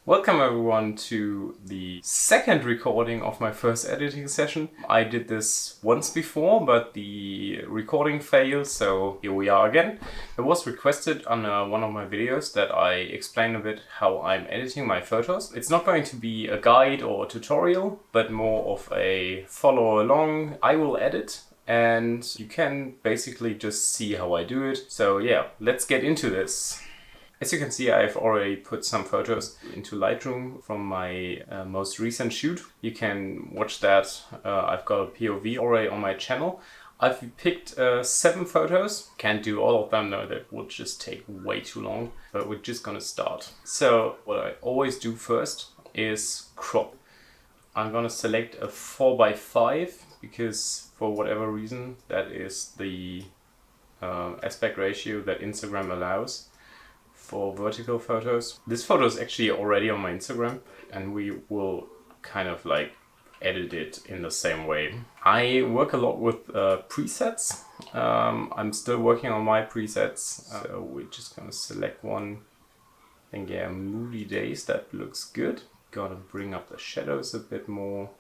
Welcome everyone to the second recording of my first editing session. I did this once before, but the recording failed, so here we are again. It was requested on one of my videos that I explain a bit how I'm editing my photos. It's not going to be a guide or a tutorial, but more of a follow along. I will edit and you can basically just see how I do it. So yeah, let's get into this. As you can see, I've already put some photos into Lightroom from my most recent shoot. You can watch that. I've got a POV already on my channel. I've picked 7 photos. Can't do all of them, no, that would just take way too long. But we're just gonna start. So what I always do first is crop. I'm gonna select a 4:5 because for whatever reason that is the aspect ratio that Instagram allows for vertical photos. This photo is actually already on my Instagram and we will kind of like edit it in the same way. I work a lot with presets. I'm still working on my presets. So we're just gonna select one. I think yeah, Moody Days, that looks good. Gotta bring up the shadows a bit more.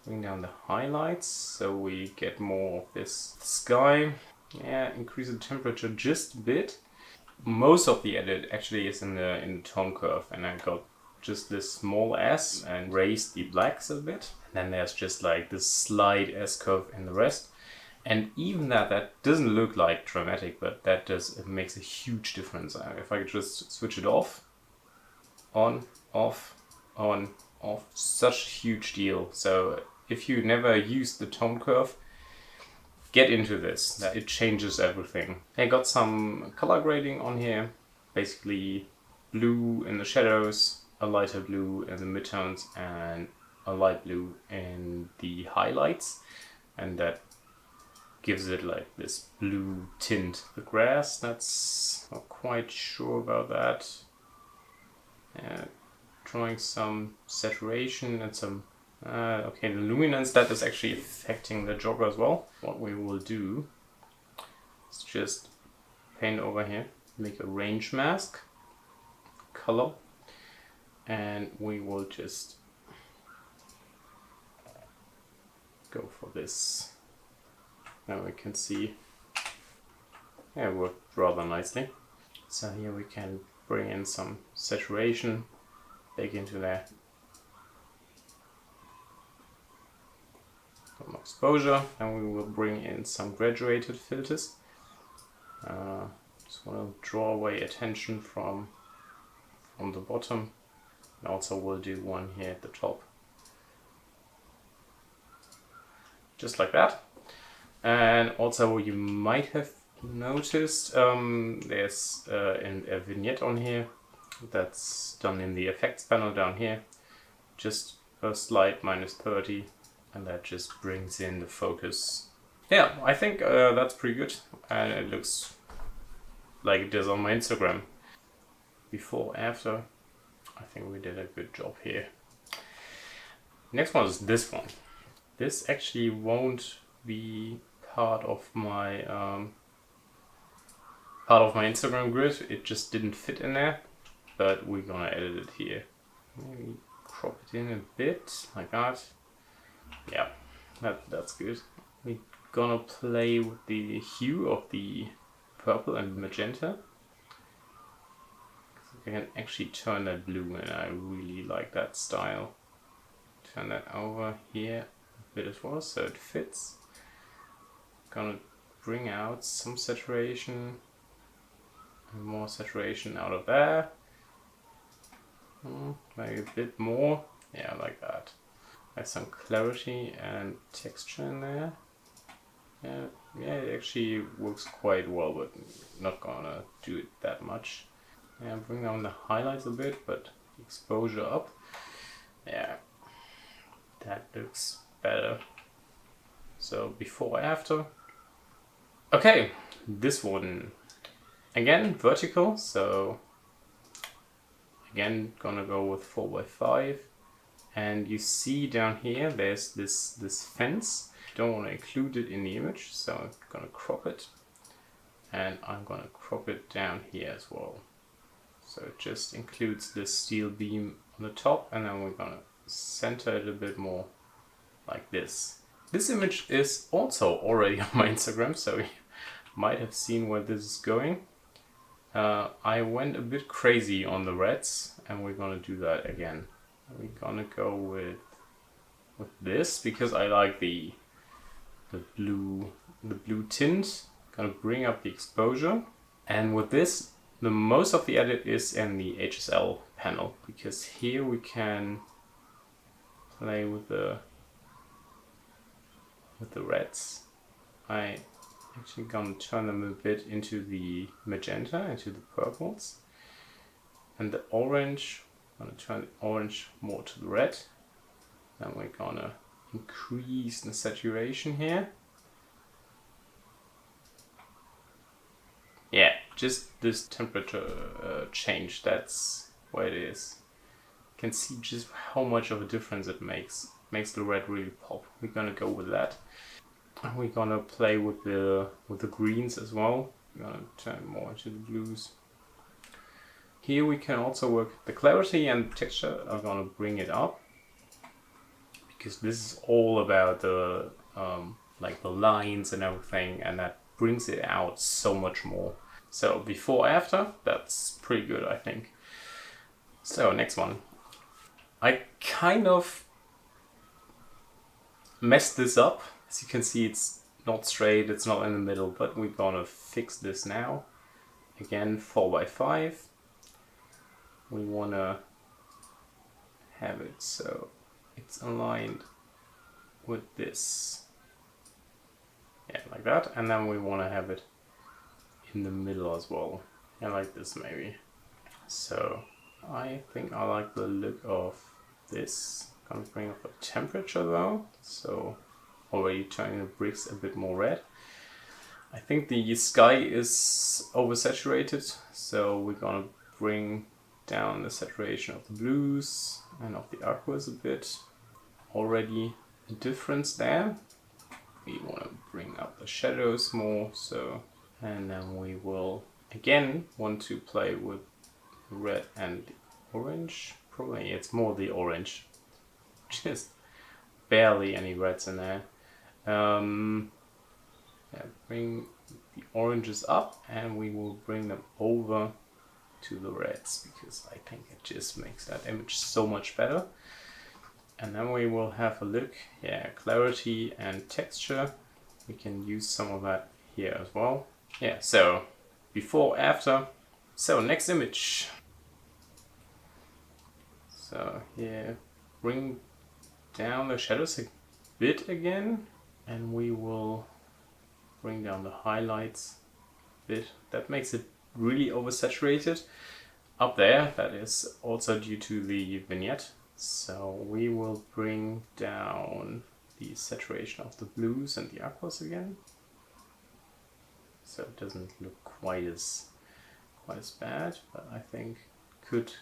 Bring down the highlights so we get more of this sky. Yeah, increase the temperature just a bit. Most of the edit actually is in the tone curve, and I got just this small S and raised the blacks a bit. And then there's just like this slight S curve in the rest. And even that doesn't look like dramatic, but it makes a huge difference. If I could just switch it off, on, off, such a huge deal. So if you never used the tone curve, get into this. It changes everything. I got some color grading on here. Basically blue in the shadows, a lighter blue in the midtones, and a light blue in the highlights. And that gives it like this blue tint. The grass, that's not quite sure about that. Drawing some saturation and some okay, the luminance, that is actually affecting the jogger as well. What we will do is just paint over here, make a range mask, color, and we will just go for this. Now we can see, yeah, it worked rather nicely. So here we can bring in some saturation back into there. Some exposure, and we will bring in some graduated filters. Just want to draw away attention from the bottom, and also we'll do one here at the top, just like that. And also you might have noticed there's a vignette on here that's done in the effects panel down here, just a slight -30. And that just brings in the focus. Yeah, I think that's pretty good. And it looks like it is on my Instagram. Before, after, I think we did a good job here. Next one is this one. This actually won't be part of my Instagram grid. It just didn't fit in there, but we're gonna edit it here. Maybe crop it in a bit, like that. Yeah, that's good. We're gonna play with the hue of the purple and magenta. I can actually turn that blue, and I really like that style. Turn that over here a bit as well, so it fits. Gonna bring out some saturation, and more saturation out of there. Maybe a bit more. Yeah, like that. Have some clarity and texture in there. Yeah, it actually works quite well, but not gonna do it that much. Yeah, bring down the highlights a bit, but exposure up. Yeah, that looks better. So before, after. Okay, this one. Again, vertical, so again, gonna go with 4:5. And you see down here, there's this fence. Don't want to include it in the image, so I'm gonna crop it. And I'm gonna crop it down here as well. So it just includes this steel beam on the top, and then we're gonna center it a bit more like this. This image is also already on my Instagram, so you might have seen where this is going. I went a bit crazy on the reds, and we're gonna do that again. We're gonna go with this because I like the blue tint. Gonna bring up the exposure, and with this, the most of the edit is in the HSL panel, because here we can play with the reds. I actually gonna turn them a bit into the magenta, into the purples, and the orange, I'm gonna turn the orange more to the red. Then we're gonna increase the saturation here. Yeah, just this temperature change, that's what it is. You can see just how much of a difference it makes. Makes the red really pop. We're gonna go with that. And we're gonna play with the greens as well. We're gonna turn more into the blues. Here we can also work the clarity and texture. I'm gonna bring it up, because this is all about the like the lines and everything, and that brings it out so much more. So before, after, that's pretty good, I think. So next one. I kind of messed this up. As you can see, it's not straight, it's not in the middle, but we're gonna fix this now. Again, 4x5. We wanna have it so it's aligned with this. Yeah, like that. And then we wanna have it in the middle as well. Yeah, like this maybe. So I think I like the look of this. Gonna bring up the temperature though. So already turning the bricks a bit more red. I think the sky is oversaturated, so we're gonna bring down the saturation of the blues and of the aquas a bit. Already a difference there. We want to bring up the shadows more, so, and then we will again want to play with red and orange. Probably it's more the orange, just barely any reds in there. Yeah, bring the oranges up, and we will bring them over to the reds, because I think it just makes that image so much better. And then we will have a look, yeah, clarity and texture. We can use some of that here as well. Yeah, so before, after. So next image. So here, bring down the shadows a bit again, and we will bring down the highlights a bit. That makes it really oversaturated up there. That is also due to the vignette. So we will bring down the saturation of the blues and the aquas again, so it doesn't look quite as bad, but I think could,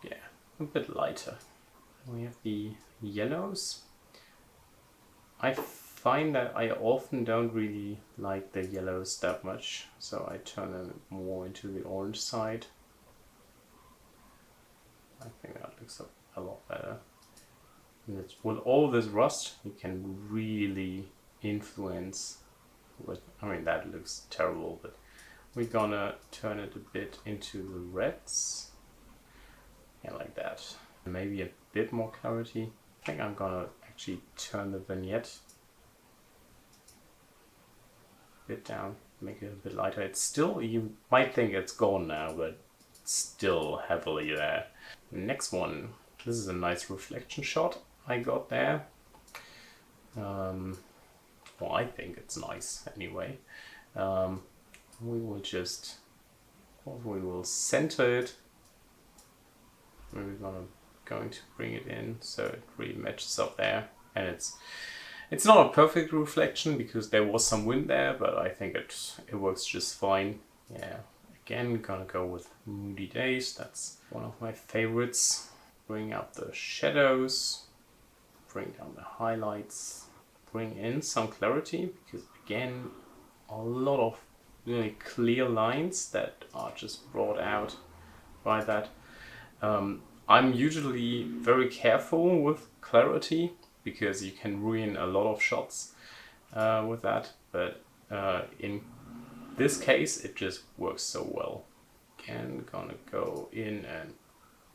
yeah, a bit lighter. We have the yellows. I find that I often don't really like the yellows that much, so I turn them more into the orange side. I think that looks a lot better. And with all this rust, you can really influence with, I mean, that looks terrible, but we're gonna turn it a bit into the reds. Yeah, like that. Maybe a bit more clarity. I think I'm gonna actually turn the vignette a bit down, make it a bit lighter. It's still, you might think it's gone now, but it's still heavily there. Next one. This is a nice reflection shot I got there. Well, I think it's nice anyway. We will just, we will center it. We're going to bring it in so it really matches up there. And it's not a perfect reflection because there was some wind there, but I think it works just fine. Yeah. Again, gonna go with Moody Days. That's one of my favorites. Bring up the shadows, bring down the highlights, bring in some clarity, because again, a lot of really clear lines that are just brought out by that. I'm usually very careful with clarity because you can ruin a lot of shots with that, but in this case it just works so well. Again, gonna go in and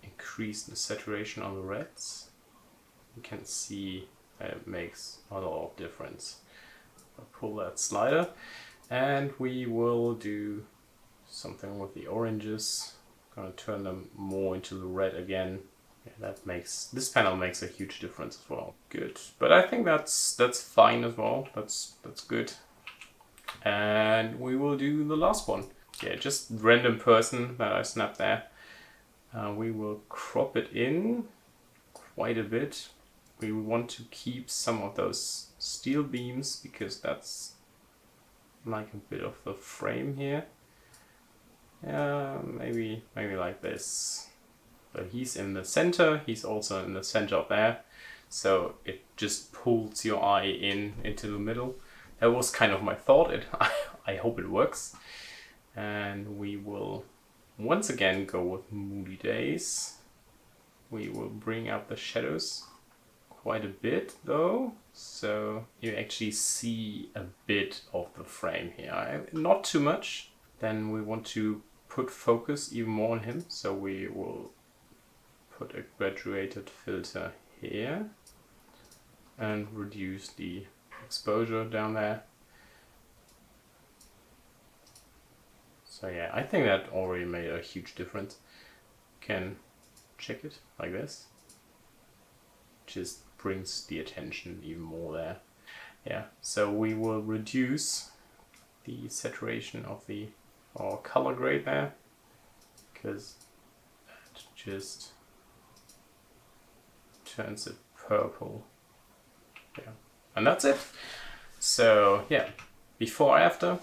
increase the saturation on the reds. You can see that it makes a lot of difference. I'll pull that slider and we will do something with the oranges. Gonna turn them more into the red again. Yeah, this panel makes a huge difference as well. Good, but I think that's fine as well. That's good. And we will do the last one. Yeah, just random person that I snapped there. We will crop it in quite a bit. We want to keep some of those steel beams because that's like a bit of the frame here. Maybe like this. But he's in the center, he's also in the center of there. So it just pulls your eye into the middle. That was kind of my thought. I hope it works. And we will once again go with Moody Days. We will bring up the shadows quite a bit though, so you actually see a bit of the frame here. Not too much. Then we want to put focus even more on him, so we will put a graduated filter here and reduce the exposure down there. So yeah, I think that already made a huge difference. Can check it like this. Just brings the attention even more there. Yeah, so we will reduce the saturation of our color grade there, because that just turns it purple. Yeah, and that's it. So yeah, before after.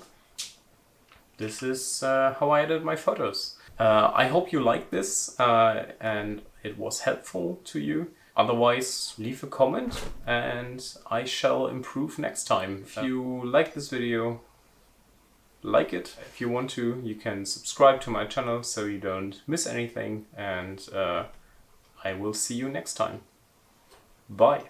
This is how I edit my photos. I hope you liked this and it was helpful to you. Otherwise, leave a comment and I shall improve next time. If you like this video, like it. If you want to, you can subscribe to my channel so you don't miss anything, and I will see you next time. Bye.